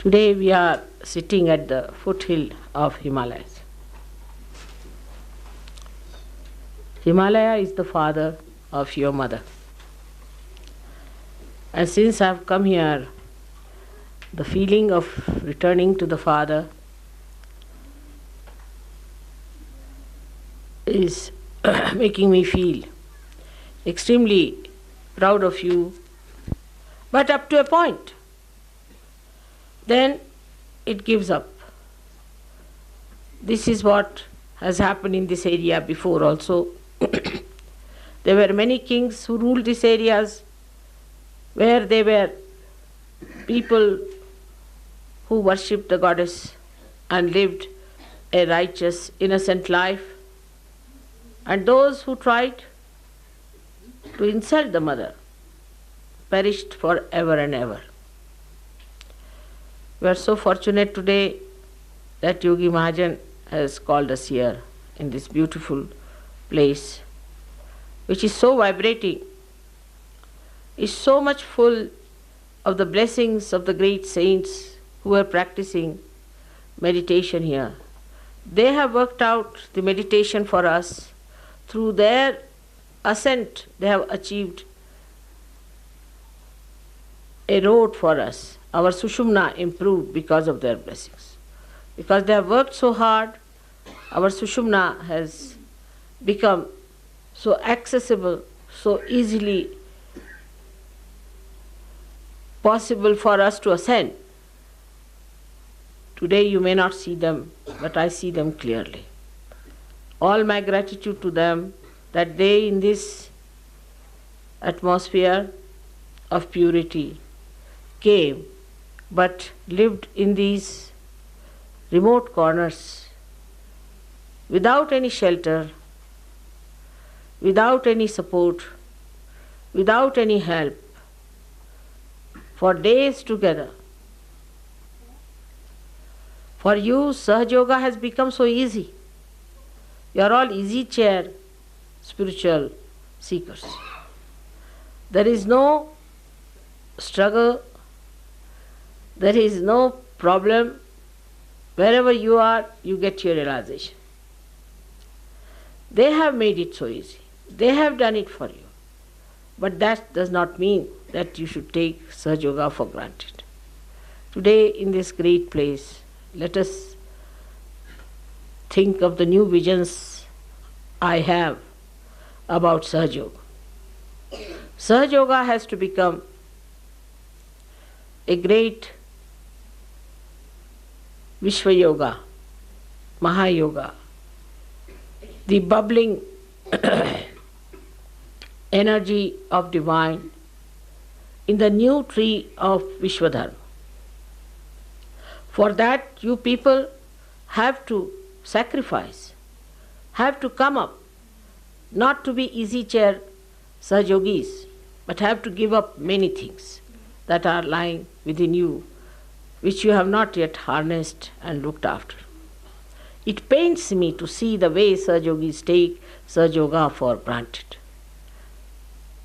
Today we are sitting at the foothill of Himalayas. Himalaya is the father of your mother. And since I have come here, the feeling of returning to the father is making me feel extremely proud of you, but up to a point. Then it gives up. This is what has happened in this area before also. There were many kings who ruled these areas where there were people who worshipped the goddess and lived a righteous, innocent life, and those who tried to insult the mother perished forever and ever. We are so fortunate today that Yogi Mahajan has called us here in this beautiful place, which is so vibrating, is so much full of the blessings of the great saints who are practicing meditation here. They have worked out the meditation for us. Through their ascent, they have achieved a road for us. Our Sushumna improved because of their blessings. Because they have worked so hard, our Sushumna has become so accessible, so easily possible for us to ascend. Today you may not see them, but I see them clearly. All my gratitude to them that they, in this atmosphere of purity, came but lived in these remote corners without any shelter, without any support, without any help, for days together. For you, Sahajayoga has become so easy. You are all easy chair spiritual seekers. There is no struggle, there is no problem. Wherever you are, you get your realization. They have made it so easy. They have done it for you. But that does not mean that you should take Sahajayoga for granted. Today, in this great place, let us think of the new visions I have about Sahajayoga. Sahajayoga has to become a great Viswayoga, Mahayoga, the bubbling energy of divine in the new tree of Viswadharma. For that, you people have to sacrifice, have to come up, not to be easy chair Sahajogis, but have to give up many things that are lying within you, which you have not yet harnessed and looked after. It pains me to see the way Sahajogis take Sahajayoga for granted.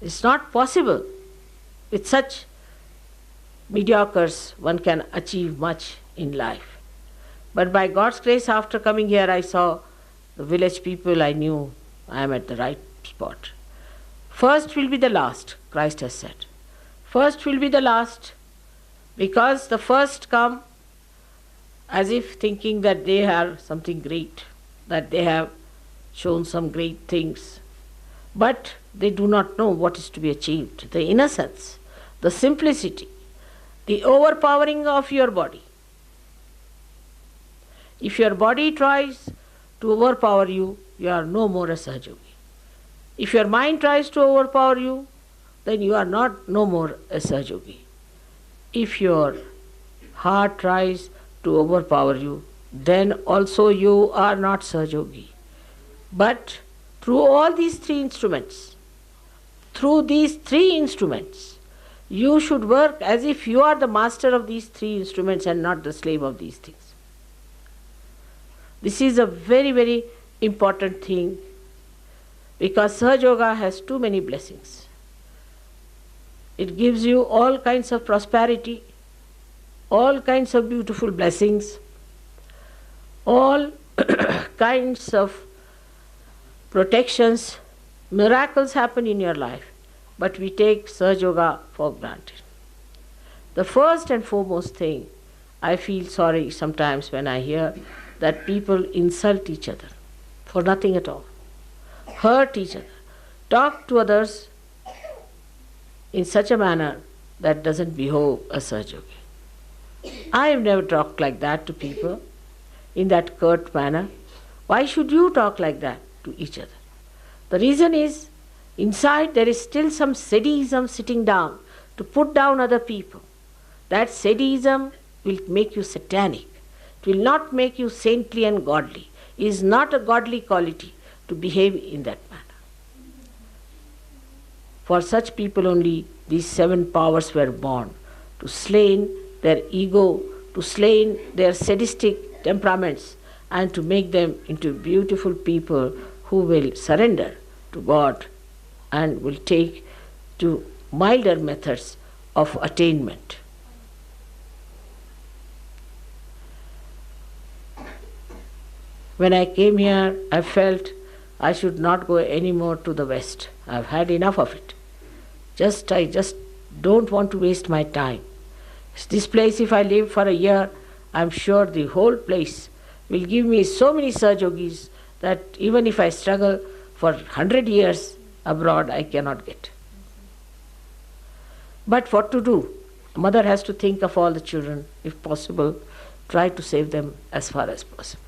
It's not possible. With such mediocres, one can achieve much in life. But by God's grace, after coming here, I saw the village people. I knew I am at the right spot. First will be the last, Christ has said. First will be the last, because the first come as if thinking that they are something great, that they have shown some great things. But they do not know what is to be achieved. The innocence, the simplicity, the overpowering of your body. If your body tries to overpower you, you are no more a Sahajayogi. If your mind tries to overpower you, then you are no more a Sahajayogi. If your heart tries to overpower you, then also you are not Sahajayogi. But through all these three instruments, you should work as if you are the master of these three instruments and not the slave of these things. This is a very, very important thing, because Sahajayoga has too many blessings. It gives you all kinds of prosperity. all kinds of beautiful blessings, all kinds of protections, miracles happen in your life, but we take Sahajayoga for granted. The first and foremost thing, I feel sorry sometimes when I hear that people insult each other for nothing at all, hurt each other, talk to others in such a manner that doesn't behove a Sahajayogi. I have never talked like that to people, in that curt manner. Why should you talk like that to each other? The reason is, inside there is still some sadism sitting down to put down other people. That sadism will make you satanic. It will not make you saintly and godly. It is not a godly quality to behave in that manner. For such people only these 7 powers were born, to slay their ego, to slay their sadistic temperaments, and to make them into beautiful people who will surrender to God and will take to milder methods of attainment. When I came here, I felt I should not go any more to the West. I've had enough of it. I just don't want to waste my time. This place, if I live for a year, I'm sure the whole place will give me so many Sahajogis that even if I struggle for 100 years abroad, I cannot get. But what to do? A mother has to think of all the children, if possible, try to save them as far as possible.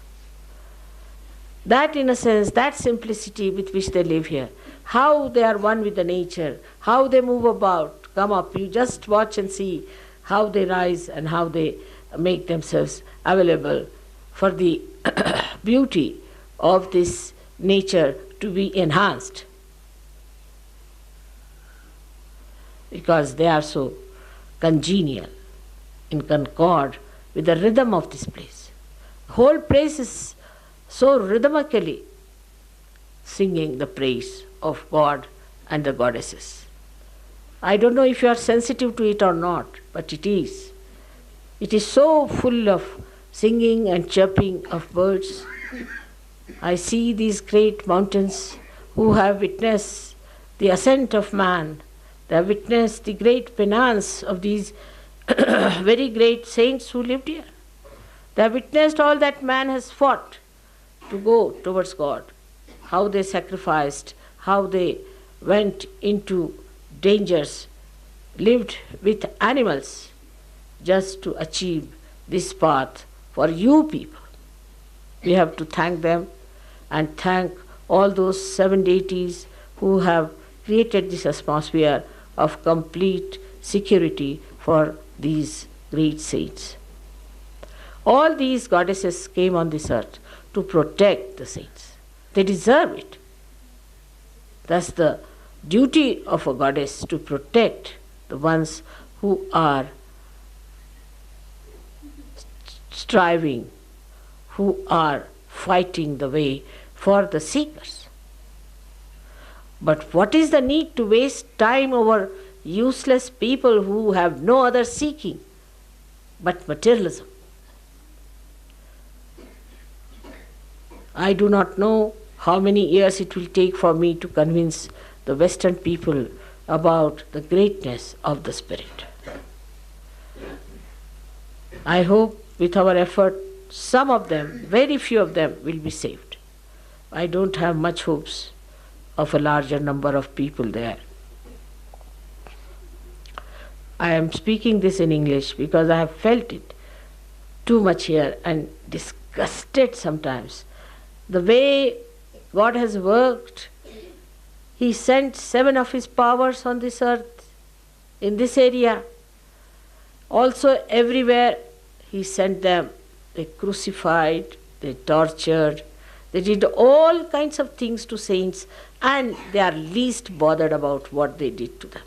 That innocence, that simplicity with which they live here, how they are one with the nature, how they move about, come up, you just watch and see how they rise and how they make themselves available for the beauty of this nature to be enhanced. Because they are so congenial, in concord with the rhythm of this place. The whole place is so rhythmically singing the praise of God and the goddesses. I don't know if you are sensitive to it or not, but it is. It is so full of singing and chirping of birds. I see these great mountains who have witnessed the ascent of man. They have witnessed the great penance of these very great saints who lived here. They have witnessed all that man has fought to go towards God, how they sacrificed, how they went into dangers, lived with animals just to achieve this path for you people. We have to thank them and thank all those 7 deities who have created this atmosphere of complete security for these great saints. All these goddesses came on this earth to protect the saints. They deserve it. That's the duty of a goddess, to protect the ones who are striving, who are fighting the way for the seekers. But what is the need to waste time over useless people who have no other seeking but materialism? I do not know how many years it will take for me to convince the Western people about the greatness of the Spirit. I hope with our effort, some of them, very few of them, will be saved. I don't have much hopes of a larger number of people there. I am speaking this in English because I have felt it too much here and disgusted sometimes. The way God has worked, He sent 7 of His powers on this earth, in this area. Also everywhere He sent them. They crucified, they tortured, they did all kinds of things to saints, and they are least bothered about what they did to them.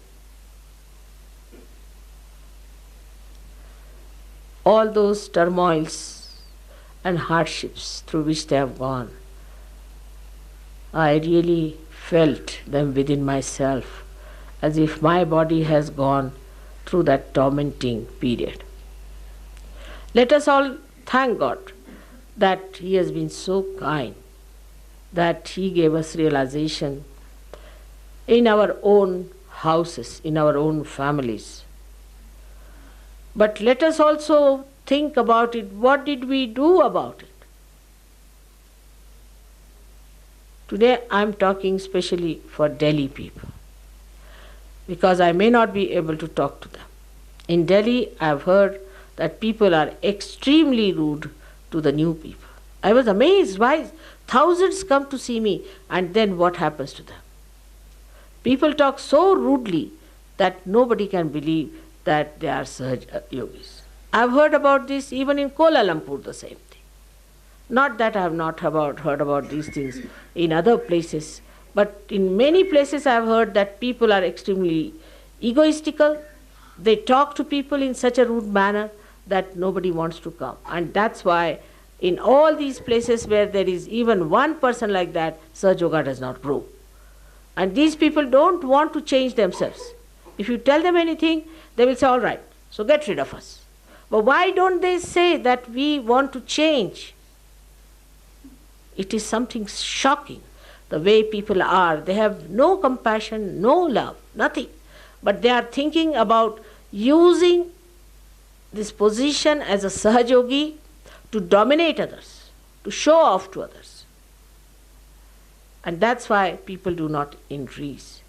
All those turmoils and hardships through which they have gone, I really felt them within myself, as if my body has gone through that tormenting period. Let us all thank God that He has been so kind, that He gave us realization in our own houses, in our own families. But let us also think about it. What did we do about it? Today I am talking specially for Delhi people, because I may not be able to talk to them. In Delhi, I have heard that people are extremely rude to the new people. I was amazed why thousands come to see me, and then what happens to them? People talk so rudely that nobody can believe that they are Sahajayogis. I have heard about this even in Kuala Lumpur, the same thing. Not that I have not heard about these things in other places, but in many places I have heard that people are extremely egoistical. They talk to people in such a rude manner that nobody wants to come. And that's why in all these places where there is even one person like that, Sahajayoga does not grow. And these people don't want to change themselves. If you tell them anything, they will say, all right, so get rid of us. But why don't they say that we want to change? It is something shocking, the way people are. They have no compassion, no love, nothing. But they are thinking about using this position as a Sahajayogi to dominate others, to show off to others. And that's why people do not increase.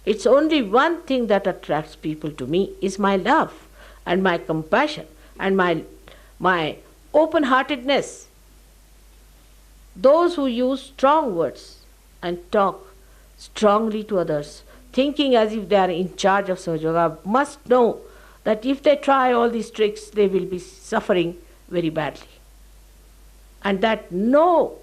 It's only one thing that attracts people to me is my love and my compassion and my open-heartedness. Those who use strong words and talk strongly to others, thinking as if they are in charge of Sahajayoga, must know that if they try all these tricks, they will be suffering very badly. And that no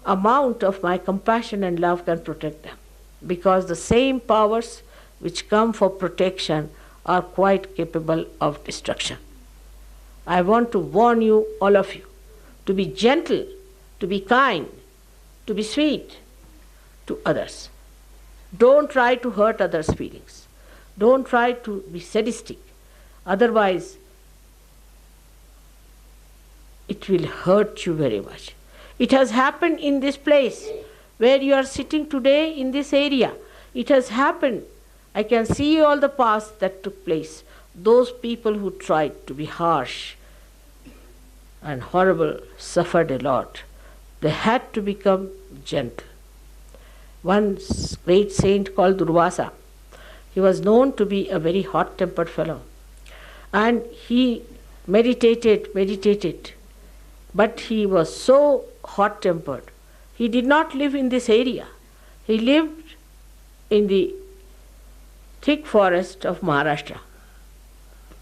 amount of my compassion and love can protect them, because the same powers which come for protection are quite capable of destruction. I want to warn you, all of you, to be gentle, to be kind, to be sweet to others. Don't try to hurt others' feelings. Don't try to be sadistic. Otherwise, it will hurt you very much. It has happened in this place where you are sitting today, in this area. It has happened. I can see all the past that took place. Those people who tried to be harsh and horrible suffered a lot. They had to become gentle. One great saint called Durvasa, he was known to be a very hot-tempered fellow. And he meditated, but he was so hot-tempered. He did not live in this area. He lived in the thick forest of Maharashtra.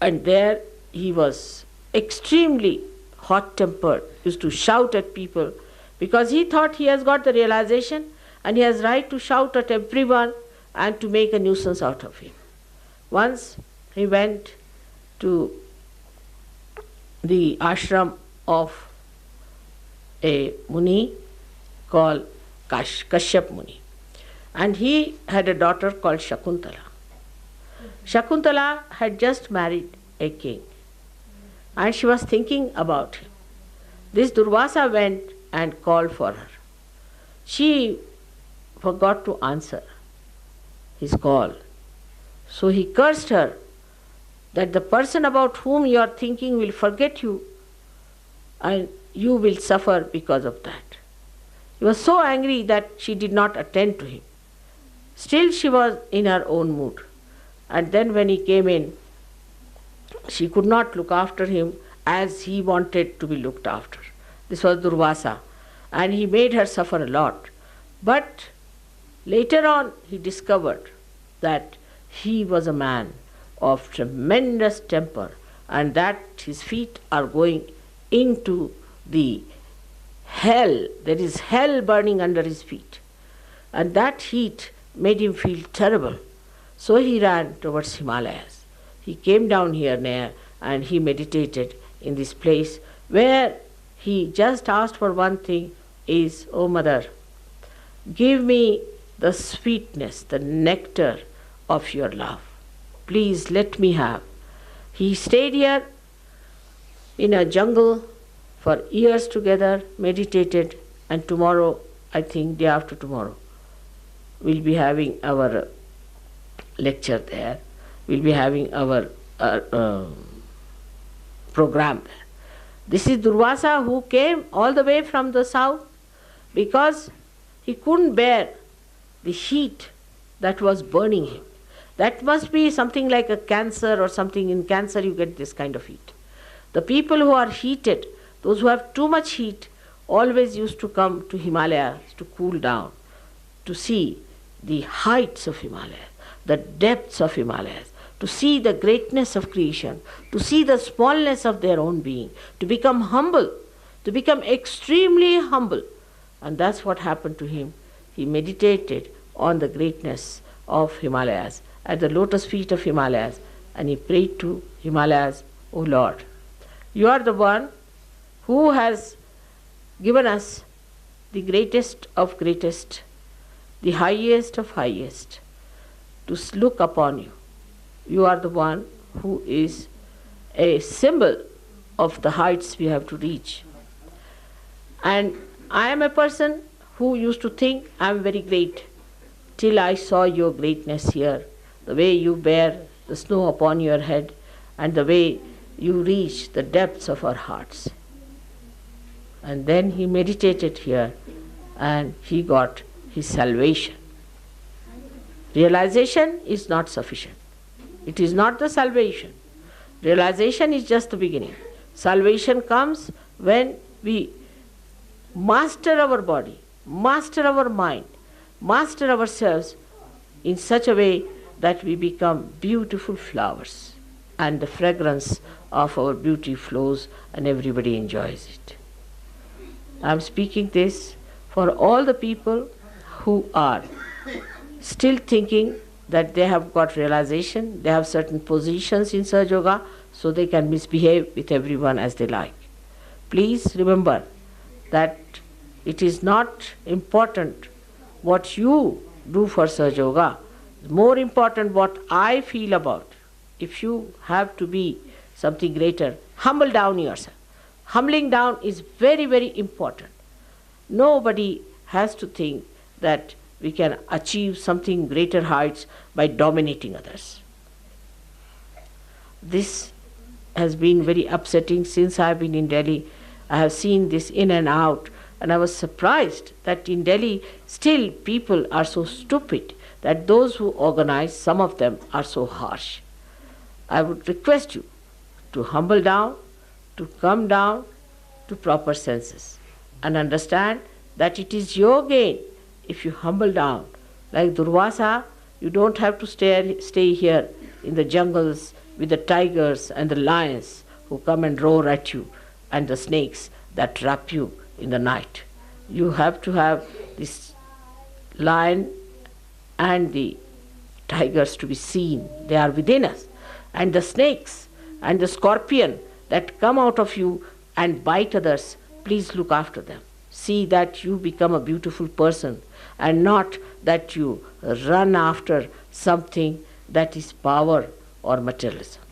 And there he was extremely hot-tempered, used to shout at people, because he thought he has got the realization and he has right to shout at everyone and to make a nuisance out of him. Once he went to the ashram of a Muni called Kashyap Muni, and he had a daughter called Shakuntala. Shakuntala had just married a king, and she was thinking about him. This Durvasa went and called for her. She forgot to answer his call. So he cursed her that the person about whom you are thinking will forget you and you will suffer because of that. He was so angry that she did not attend to him. Still she was in her own mood. And then when he came in, she could not look after him as he wanted to be looked after. This was Durvasa, and he made her suffer a lot. But later on he discovered that he was a man of tremendous temper, and that his feet are going into the hell. There is hell burning under his feet. And that heat made him feel terrible. So he ran towards Himalayas. He came down here near and he meditated in this place where he just asked for one thing is, "Oh Mother, give me the sweetness, the nectar of your love. Please let me have." He stayed here in a jungle for years together, meditated, and tomorrow, I think day after tomorrow, we'll be having our lecture there. We'll be having our program there. This is Durvasa who came all the way from the south because he couldn't bear the heat that was burning him. That must be something like a cancer or something. In cancer you get this kind of heat. The people who are heated, those who have too much heat, always used to come to Himalayas to cool down, to see the heights of Himalayas, the depths of Himalayas, to see the greatness of creation, to see the smallness of their own being, to become humble, to become extremely humble. And that's what happened to him. He meditated on the greatness of Himalayas, at the lotus feet of Himalayas, and he prayed to Himalayas, O Lord, you are the one who has given us the greatest of greatest, the highest of highest, to look upon you. You are the one who is a symbol of the heights we have to reach. And I am a person who used to think I am very great till I saw your greatness here, the way you bear the snow upon your head and the way you reach the depths of our hearts. And then he meditated here and he got his salvation. Realization is not sufficient. It is not the salvation. Realization is just the beginning. Salvation comes when we master our body, master our mind, master ourselves in such a way that we become beautiful flowers and the fragrance of our beauty flows and everybody enjoys it. I am speaking this for all the people who are still thinking that they have got realization, they have certain positions in Sahajayoga, so they can misbehave with everyone as they like. Please remember that it is not important what you do for Sahajayoga, more important what I feel about. If you have to be something greater, humble down yourself. Humbling down is very, very important. Nobody has to think that we can achieve something greater heights by dominating others. This has been very upsetting since I have been in Delhi. I have seen this in and out, and I was surprised that in Delhi still people are so stupid that those who organize, some of them are so harsh. I would request you to humble down, to come down to proper senses and understand that it is your gain if you humble down. Like Durvasa, you don't have to stay here in the jungles with the tigers and the lions who come and roar at you and the snakes that trap you in the night. You have to have this lion and the tigers to be seen. They are within us. And the snakes and the scorpion that come out of you and bite others, please look after them. See that you become a beautiful person and not that you run after something that is power or materialism.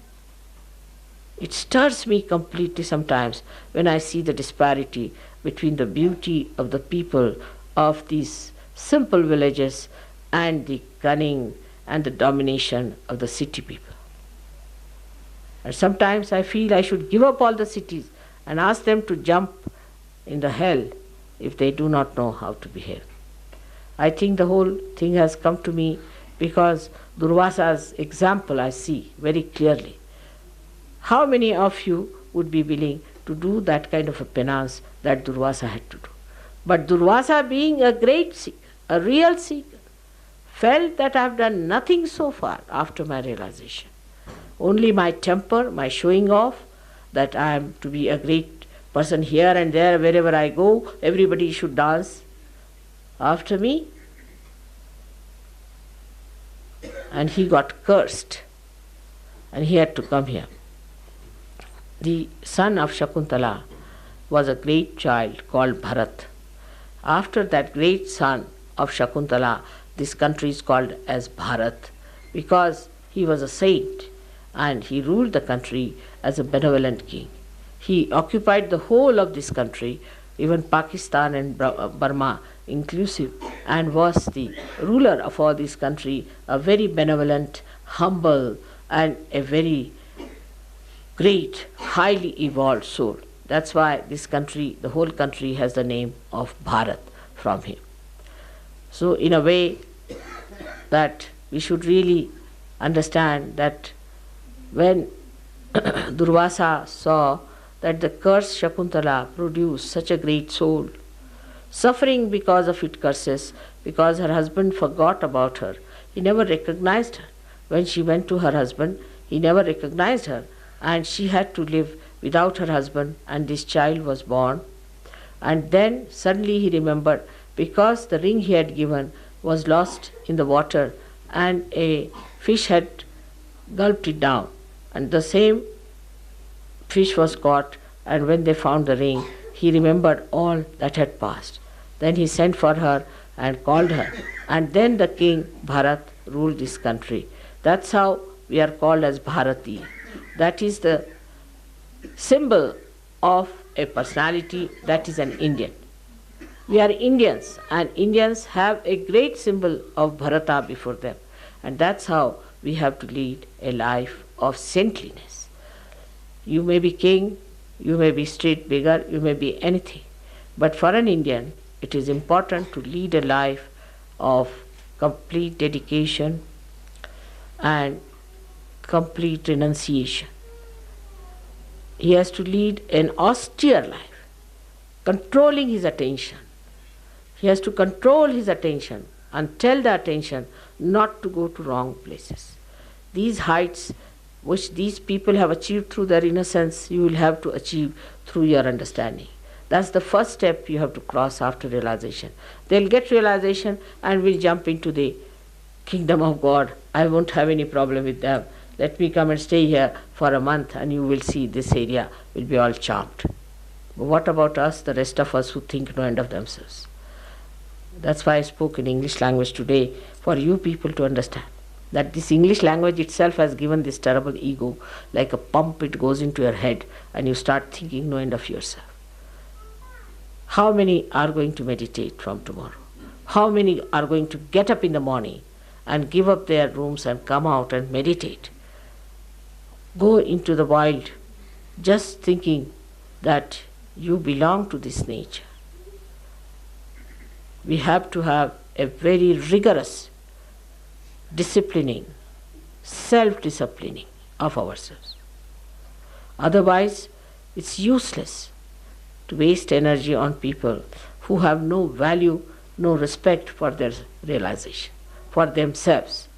It stirs me completely sometimes when I see the disparity between the beauty of the people of these simple villages and the cunning and the domination of the city people. And sometimes I feel I should give up all the cities and ask them to jump in the hell if they do not know how to behave. I think the whole thing has come to me because Durvasa's example I see very clearly. How many of you would be willing to do that kind of a penance that Durvasa had to do? But Durvasa, being a great seeker, a real seeker, felt that I have done nothing so far after my realization. Only my temper, my showing off, that I am to be a great person here and there, wherever I go, everybody should dance after me. And he got cursed and he had to come here. The son of Shakuntala was a great child called Bharat. After that great son of Shakuntala, this country is called as Bharat because he was a saint and he ruled the country as a benevolent king. He occupied the whole of this country, even Pakistan and Burma inclusive, and was the ruler of all this country, a very benevolent, humble, and a very great, highly evolved soul. That's why this country, the whole country, has the name of Bharat from him. So in a way that we should really understand that when Durvasa saw that the cursed Shakuntala produced such a great soul, suffering because of its curses, because her husband forgot about her. He never recognized her. When she went to her husband, he never recognized her, and she had to live without her husband, and this child was born. And then suddenly he remembered, because the ring he had given was lost in the water and a fish had gulped it down, and the same fish was caught, and when they found the ring, he remembered all that had passed. Then he sent for her and called her, and then the king Bharat ruled this country. That's how we are called as Bharati. That is the symbol of a personality that is an Indian. We are Indians, and Indians have a great symbol of Bharata before them, and that's how we have to lead a life of saintliness. You may be king, you may be street beggar, you may be anything, but for an Indian it is important to lead a life of complete dedication and complete renunciation. He has to lead an austere life, controlling his attention. He has to control his attention and tell the attention not to go to wrong places. These heights which these people have achieved through their innocence, you will have to achieve through your understanding. That's the first step you have to cross after realization. They'll get realization and will jump into the kingdom of God. I won't have any problem with them. Let me come and stay here for a month and you will see this area will be all charmed. But what about us, the rest of us who think no end of themselves? That's why I spoke in English language today, for you people to understand that this English language itself has given this terrible ego, like a pump. It goes into your head and you start thinking no end of yourself. How many are going to meditate from tomorrow? How many are going to get up in the morning and give up their rooms and come out and meditate? Go into the wild just thinking that you belong to this nature. We have to have a very rigorous disciplining, self-disciplining of ourselves. Otherwise, it's useless to waste energy on people who have no value, no respect for their realization, for themselves.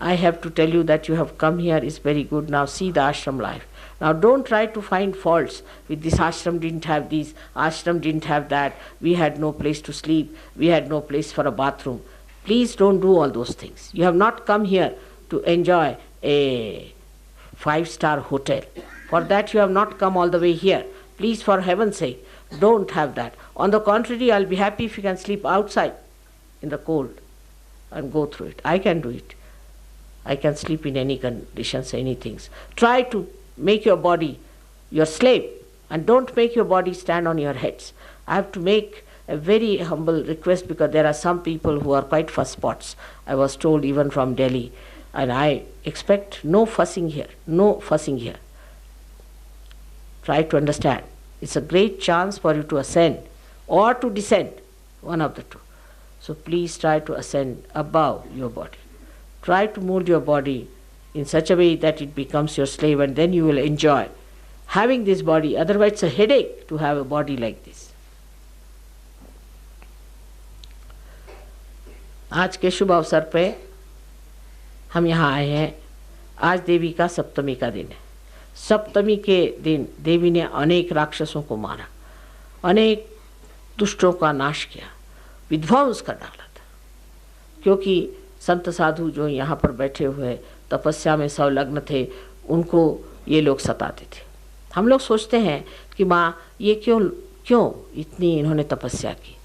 I have to tell you that you have come here is very good. Now see the ashram life. Now don't try to find faults with this ashram didn't have this, ashram didn't have that, we had no place to sleep, we had no place for a bathroom. Please don't do all those things. You have not come here to enjoy a 5-star hotel. For that you have not come all the way here. Please, for heaven's sake, don't have that. On the contrary, I'll be happy if you can sleep outside in the cold and go through it. I can do it. I can sleep in any conditions, any things. Try to make your body your slave and don't make your body stand on your heads. I have to make a very humble request because there are some people who are quite fuss spots. I was told even from Delhi, and I expect no fussing here, no fussing here. Try to understand. It's a great chance for you to ascend or to descend, one of the two. So please try to ascend above your body. Try to mold your body in such a way that it becomes your slave, and then you will enjoy having this body. Otherwise it's a headache to have a body like this. आज के शुभ अवसर पे हम यहाँ आए हैं। आज देवी का सप्तमी का दिन है। सप्तमी के दिन देवी ने अनेक राक्षसों को मारा, अनेक दुष्टों का नाश किया, विध्वंस कर डाला था। क्योंकि संत साधु जो यहाँ पर बैठे हुए तपस्या में संलग्न थे, उनको ये लोग सताते थे। हम लोग सोचते हैं कि माँ ये क्यों इतनी इन्होंने तपस्या की,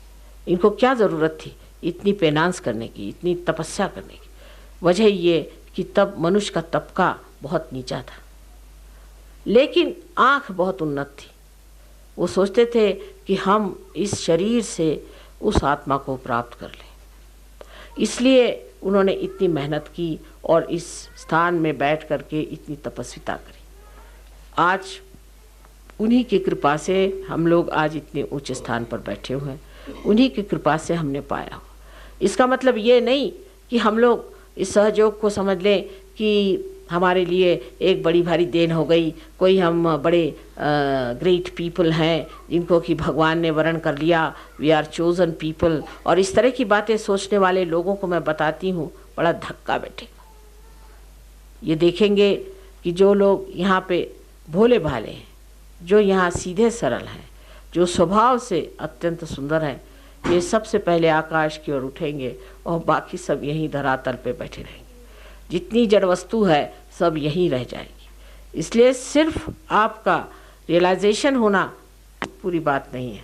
इनको क्या ज़रूरत थी इतनी पेनांस करने की, इतनी तपस्या करने की। वजह ये कि तब मनुष्य का तबका बहुत नीचा था। लेकिन आँख बहुत उन्नत थी। वो सोचते थे कि हम इस शरीर से उस आत्मा को प्राप्त कर लें। इसलिए उन्होंने इतनी मेहनत की और इस स्थान में बैठ करके इतनी तपस्विता करी। आज उन्हीं की कृपा से हम लोग आज इतने ऊंचे स्थान पर बैठे हुए हैं, उन्हीं की कृपा से हमने पाया हो। इसका मतलब ये नहीं कि हम लोग इस सहयोग को समझ लें कि हमारे लिए एक बड़ी भारी देन हो गई, कोई हम बड़े ग्रेट पीपल हैं जिनको कि भगवान ने वरण कर लिया, वी आर चोजन पीपल, और इस तरह की बातें सोचने वाले लोगों को मैं बताती हूँ, बड़ा धक्का बैठेगा। ये देखेंगे कि जो लोग यहाँ पे भोले भाले हैं, जो यहाँ सीधे सरल हैं, जो स्वभाव से अत्यंत सुंदर हैं, ये सबसे पहले आकाश की ओर उठेंगे और बाकी सब यहीं धरातल पे बैठे रहेंगे। जितनी जड़ वस्तु है सब यहीं रह जाएगी। इसलिए सिर्फ आपका रियलाइजेशन होना पूरी बात नहीं है।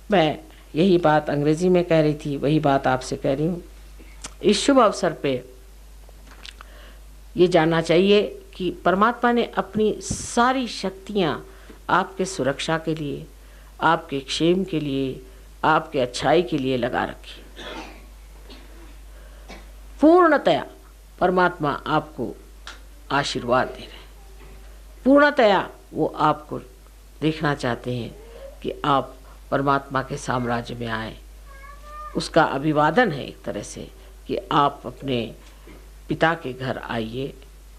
मैं यही बात अंग्रेजी में कह रही थी, वही बात आपसे कह रही हूँ। इस शुभ अवसर पे ये जानना चाहिए कि परमात्मा ने अपनी सारी शक्तियाँ आपके सुरक्षा के लिए, आपके क्षेम के लिए, आपके अच्छाई के लिए लगा रखी। पूर्णतया परमात्मा आपको आशीर्वाद दे रहे हैं। पूर्णतया वो आपको देखना चाहते हैं कि आप परमात्मा के साम्राज्य में आए। उसका अभिवादन है एक तरह से कि आप अपने पिता के घर आइए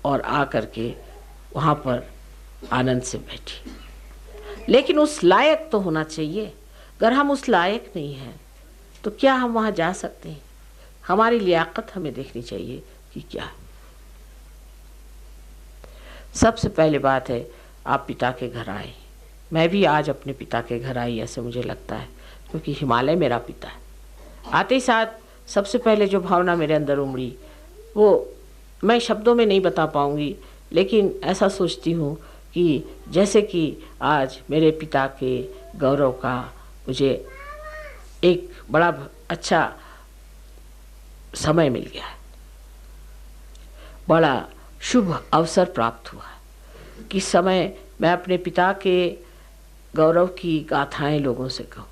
और आकर के वहाँ पर आनंद से बैठिए। लेकिन उस लायक तो होना चाहिए। अगर हम उस लायक नहीं हैं तो क्या हम वहाँ जा सकते हैं? हमारी लियाकत हमें देखनी चाहिए कि क्या है। सबसे पहले बात है, आप पिता के घर आए। मैं भी आज अपने पिता के घर आई, ऐसे मुझे लगता है, क्योंकि हिमालय मेरा पिता है। आते ही साथ सबसे पहले जो भावना मेरे अंदर उमड़ी वो मैं शब्दों में नहीं बता पाऊंगी, लेकिन ऐसा सोचती हूँ कि जैसे कि आज मेरे पिता के गौरव का मुझे एक बड़ा अच्छा समय मिल गया है, बड़ा शुभ अवसर प्राप्त हुआ है कि समय मैं अपने पिता के गौरव की गाथाएं लोगों से कहूँ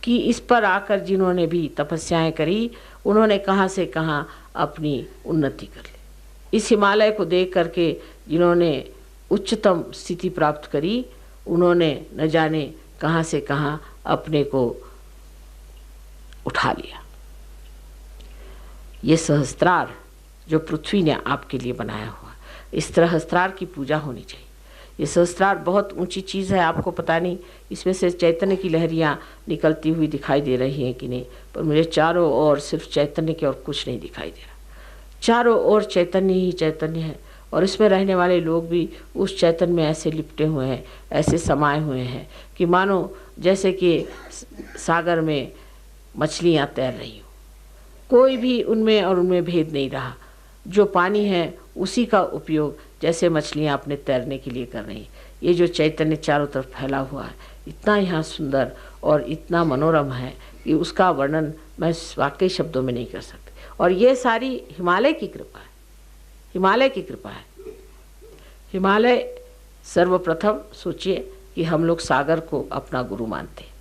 कि इस पर आकर जिन्होंने भी तपस्याएं करी, उन्होंने कहाँ से कहाँ अपनी उन्नति कर ली। इस हिमालय को देख करके जिन्होंने उच्चतम स्थिति प्राप्त करी, उन्होंने न जाने कहाँ से कहाँ अपने को उठा लिया। ये सहस्त्रार जो पृथ्वी ने आपके लिए बनाया हुआ, इस सहस्त्रार की पूजा होनी चाहिए। ये सहस्त्रार बहुत ऊंची चीज़ है, आपको पता नहीं इसमें से चैतन्य की लहरियाँ निकलती हुई दिखाई दे रही हैं कि नहीं, पर मुझे चारों ओर सिर्फ चैतन्य के और कुछ नहीं दिखाई दे रहा। चारों ओर चैतन्य ही चैतन्य है, और इसमें रहने वाले लोग भी उस चैतन्य में ऐसे लिपटे हुए हैं, ऐसे समाये हुए हैं कि मानो जैसे कि सागर में मछलियाँ तैर रही हो। कोई भी उनमें और उनमें भेद नहीं रहा। जो पानी है उसी का उपयोग जैसे मछलियाँ अपने तैरने के लिए कर रही हैं। ये जो चैतन्य चारों तरफ फैला हुआ है, इतना यहाँ सुंदर और इतना मनोरम है कि उसका वर्णन मैं वाकई शब्दों में नहीं कर सकती। और ये सारी हिमालय की कृपा है, हिमालय की कृपा है। हिमालय सर्वप्रथम सोचिए कि हम लोग सागर को अपना गुरु मानते हैं।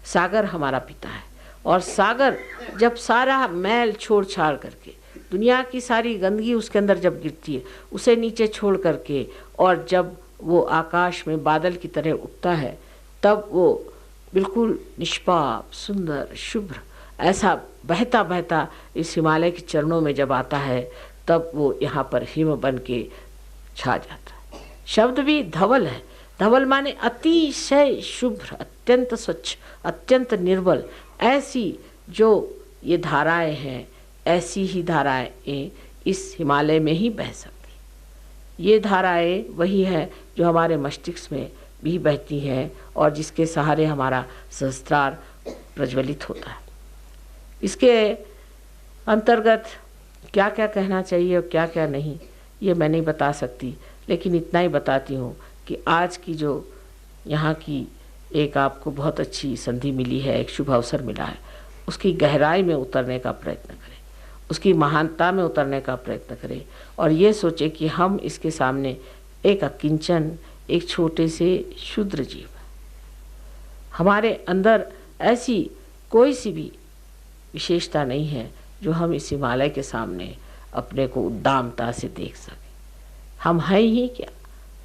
सागर हमारा पिता है, और सागर जब सारा मैल छोड़ छाड़ करके, दुनिया की सारी गंदगी उसके अंदर जब गिरती है, उसे नीचे छोड़ करके, और जब वो आकाश में बादल की तरह उठता है, तब वो बिल्कुल निष्पाप, सुंदर, शुभ्र ऐसा बहता बहता इस हिमालय के चरणों में जब आता है, तब वो यहाँ पर हिम बन के छा जाता है। शब्द भी धवल है। धवल माने अतिशय शुभ्र, अत्यंत स्वच्छ, अत्यंत निर्मल। ऐसी जो ये धाराएं हैं, ऐसी ही धाराएं इस हिमालय में ही बह सकती। ये धाराएं वही है जो हमारे मस्तिष्क में भी बहती हैं और जिसके सहारे हमारा सहस्त्रार प्रज्वलित होता है। इसके अंतर्गत क्या क्या कहना चाहिए और क्या क्या नहीं, ये मैं नहीं बता सकती, लेकिन इतना ही बताती हूँ कि आज की जो यहाँ की एक आपको बहुत अच्छी संधि मिली है, एक शुभ अवसर मिला है, उसकी गहराई में उतरने का प्रयत्न करें, उसकी महानता में उतरने का प्रयत्न करें, और ये सोचें कि हम इसके सामने एक अकिंचन, एक छोटे से शूद्र जीव। हमारे अंदर ऐसी कोई सी भी विशेषता नहीं है जो हम इस हिमालय के सामने अपने को उद्दामता से देख सकें। हम हैं ही क्या,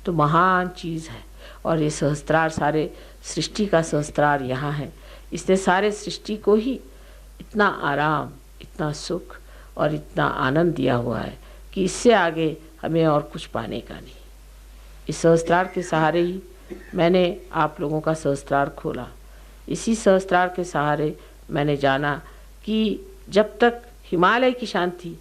तो महान चीज़ है। और ये सहस्त्रार, सारे सृष्टि का सहस्त्रार यहाँ है। इसने सारे सृष्टि को ही इतना आराम, इतना सुख और इतना आनंद दिया हुआ है कि इससे आगे हमें और कुछ पाने का नहीं। इस सहस्त्रार के सहारे ही मैंने आप लोगों का सहस्त्रार खोला। इसी सहस्त्रार के सहारे मैंने जाना कि जब तक हिमालय की शांति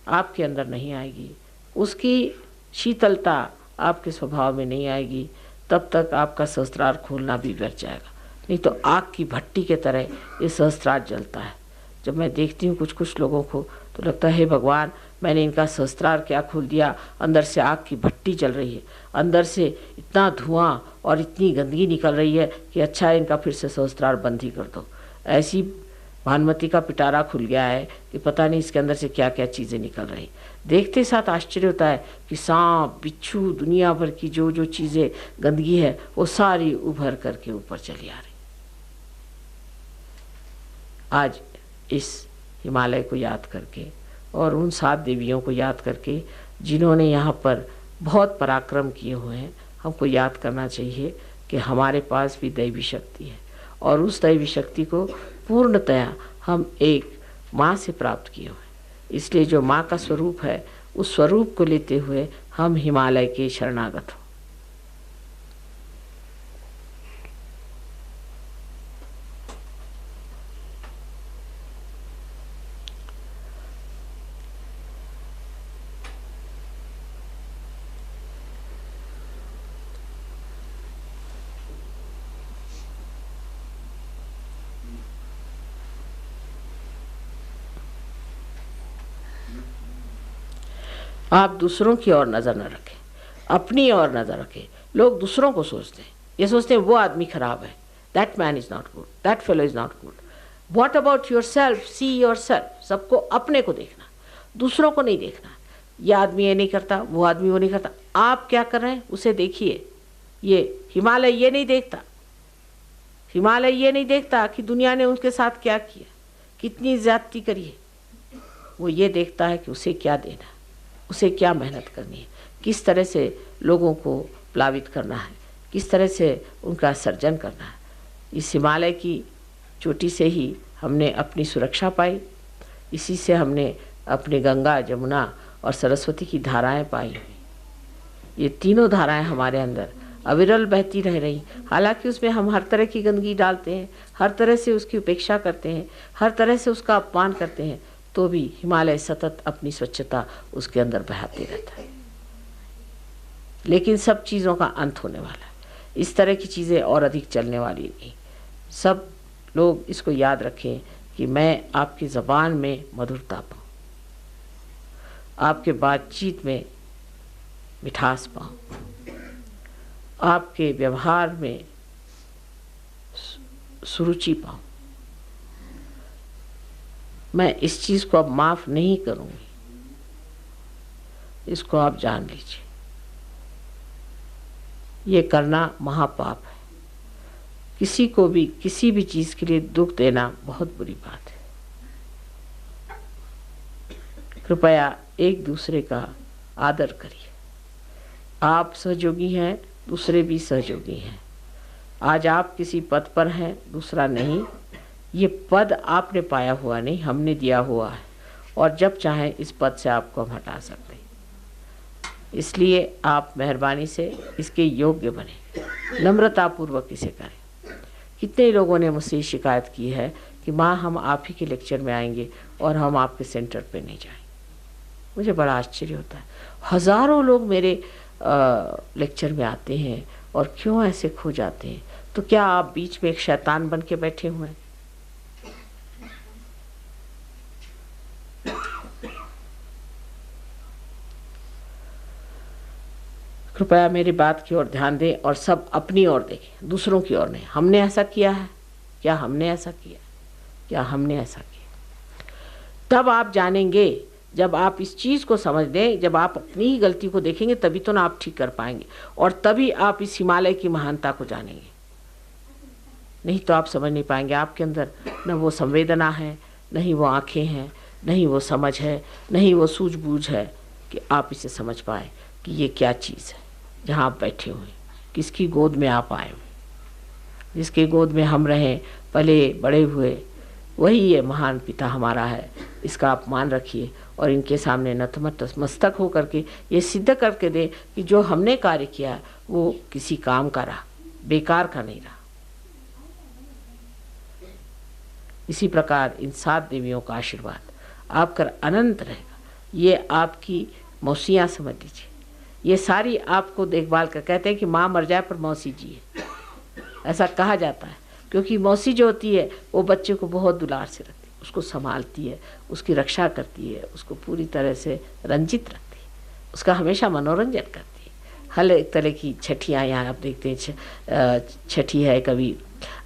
आपके अंदर नहीं आएगी, उसकी शीतलता आपके स्वभाव में नहीं आएगी, तब तक आपका सहस्त्रार खोलना भी व्यर्थ जाएगा। नहीं तो आग की भट्टी के तरह ये सहस्त्रार जलता है। जब मैं देखती हूँ कुछ कुछ लोगों को तो लगता है, हे भगवान, मैंने इनका सहस्त्रार क्या खोल दिया, अंदर से आग की भट्टी जल रही है, अंदर से इतना धुआं और इतनी गंदगी निकल रही है कि अच्छा है इनका फिर से सहस्त्रार बंद ही कर दो। ऐसी भानुमति का पिटारा खुल गया है कि पता नहीं इसके अंदर से क्या क्या चीज़ें निकल रही। देखते साथ आश्चर्य होता है कि सांप, बिच्छू, दुनिया भर की जो जो चीज़ें गंदगी है वो सारी उभर करके ऊपर चली आ रही। आज इस हिमालय को याद करके और उन 7 देवियों को याद करके जिन्होंने यहाँ पर बहुत पराक्रम किए हुए हैं, हमको याद करना चाहिए कि हमारे पास भी दैवी शक्ति है और उस दैवी शक्ति को पूर्णतया हम एक माँ से प्राप्त किए हुए हैं। इसलिए जो माँ का स्वरूप है, उस स्वरूप को लेते हुए हम हिमालय के शरणागत हों। आप दूसरों की ओर नज़र न रखें, अपनी ओर नज़र रखें। लोग दूसरों को सोचते हैं, ये सोचते हैं वो आदमी खराब है, that man is not good, that fellow is not good. What about your self, see your self. सबको अपने को देखना, दूसरों को नहीं देखना। ये आदमी ये नहीं करता, वो आदमी वो नहीं करता, आप क्या कर रहे हैं उसे देखिए। ये हिमालय ये नहीं देखता, हिमालय ये नहीं देखता कि दुनिया ने उनके साथ क्या किया, कितनी ज्यादती करी है। वो ये देखता है कि उसे क्या देना, उसे क्या मेहनत करनी है, किस तरह से लोगों को प्लावित करना है, किस तरह से उनका सर्जन करना है। इस हिमालय की चोटी से ही हमने अपनी सुरक्षा पाई, इसी से हमने अपने गंगा, जमुना और सरस्वती की धाराएं पाई। ये तीनों धाराएं हमारे अंदर अविरल बहती रह रही। हालांकि उसमें हम हर तरह की गंदगी डालते हैं, हर तरह से उसकी उपेक्षा करते हैं, हर तरह से उसका अपमान करते हैं, तो भी हिमालय सतत अपनी स्वच्छता उसके अंदर बहाते रहता है। लेकिन सब चीज़ों का अंत होने वाला है, इस तरह की चीज़ें और अधिक चलने वाली नहीं। सब लोग इसको याद रखें कि मैं आपकी ज़बान में मधुरता पाऊँ, आपके बातचीत में मिठास पाऊँ, आपके व्यवहार में सुरुचि पाऊँ। मैं इस चीज़ को अब माफ़ नहीं करूँगी, इसको आप जान लीजिए। ये करना महापाप है। किसी को भी किसी भी चीज़ के लिए दुख देना बहुत बुरी बात है। कृपया एक दूसरे का आदर करिए। आप सहयोगी हैं, दूसरे भी सहयोगी हैं। आज आप किसी पद पर हैं, दूसरा नहीं। ये पद आपने पाया हुआ नहीं, हमने दिया हुआ है, और जब चाहें इस पद से आपको हम हटा सकते हैं। इसलिए आप मेहरबानी से इसके योग्य बने, नम्रतापूर्वक इसे करें। कितने लोगों ने मुझसे शिकायत की है कि माँ हम आप ही के लेक्चर में आएंगे और हम आपके सेंटर पे नहीं जाएंगे। मुझे बड़ा आश्चर्य होता है। हज़ारों लोग मेरे लेक्चर में आते हैं और क्यों ऐसे खो जाते हैं? तो क्या आप बीच में एक शैतान बन के बैठे हुए हैं? कृपया मेरी बात की ओर ध्यान दें और सब अपनी ओर देखें, दूसरों की ओर नहीं। हमने ऐसा किया है क्या? हमने ऐसा किया? क्या हमने ऐसा किया? तब आप जानेंगे जब आप इस चीज़ को समझ लें, जब आप अपनी ही गलती को देखेंगे तभी तो ना आप ठीक कर पाएंगे, और तभी आप इस हिमालय की महानता को जानेंगे। नहीं तो आप समझ नहीं पाएंगे। आपके अंदर न वो संवेदना है, नहीं वो आँखें हैं, नहीं वो समझ है, नहीं वो सूझबूझ है कि आप इसे समझ पाए कि ये क्या चीज़ है जहाँ आप बैठे हुए, किसकी गोद में आप आए हुए। जिसके गोद में हम रहें, पले बड़े हुए, वही ये महान पिता हमारा है। इसका आप मान रखिए और इनके सामने नतमस्तक हो करके ये सिद्ध करके दे कि जो हमने कार्य किया वो किसी काम का रहा, बेकार का नहीं रहा। इसी प्रकार इन 7 देवियों का आशीर्वाद आप कर अनंत रहेगा। ये आपकी मौसियाँ समझ लीजिए, ये सारी आपको देखभाल कर, कहते हैं कि माँ मर जाए पर मौसी जी है, ऐसा कहा जाता है। क्योंकि मौसी जो होती है वो बच्चे को बहुत दुलार से रखती है, उसको संभालती है, उसकी रक्षा करती है, उसको पूरी तरह से रंजित रखती है, उसका हमेशा मनोरंजन करती है। हर एक तरह की छठियाँ यहाँ आप देखते हैं, छठी है, कभी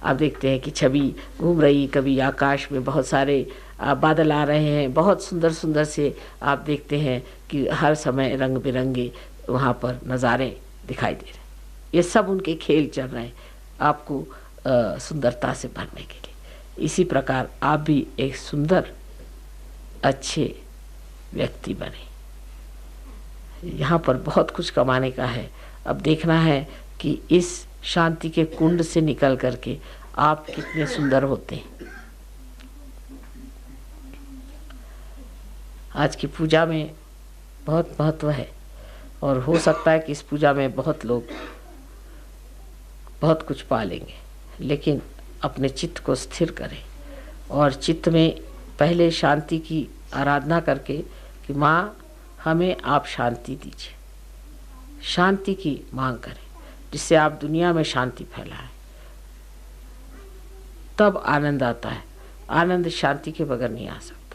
आप देखते हैं कि छवि घूम रही, कभी आकाश में बहुत सारे बादल आ रहे हैं, बहुत सुंदर सुंदर से आप देखते हैं कि हर समय रंग बिरंगे वहाँ पर नज़ारे दिखाई दे रहे हैं। ये सब उनके खेल चल रहे हैं आपको सुंदरता से भरने के लिए। इसी प्रकार आप भी एक सुंदर अच्छे व्यक्ति बने। यहाँ पर बहुत कुछ कमाने का है। अब देखना है कि इस शांति के कुंड से निकल करके आप कितने सुंदर होते हैं। आज की पूजा में बहुत महत्व है और हो सकता है कि इस पूजा में बहुत लोग बहुत कुछ पा लेंगे, लेकिन अपने चित्त को स्थिर करें और चित्त में पहले शांति की आराधना करके कि माँ हमें आप शांति दीजिए, शांति की मांग करें जिससे आप दुनिया में शांति फैलाएं। तब आनंद आता है। आनंद शांति के बगैर नहीं आ सकता।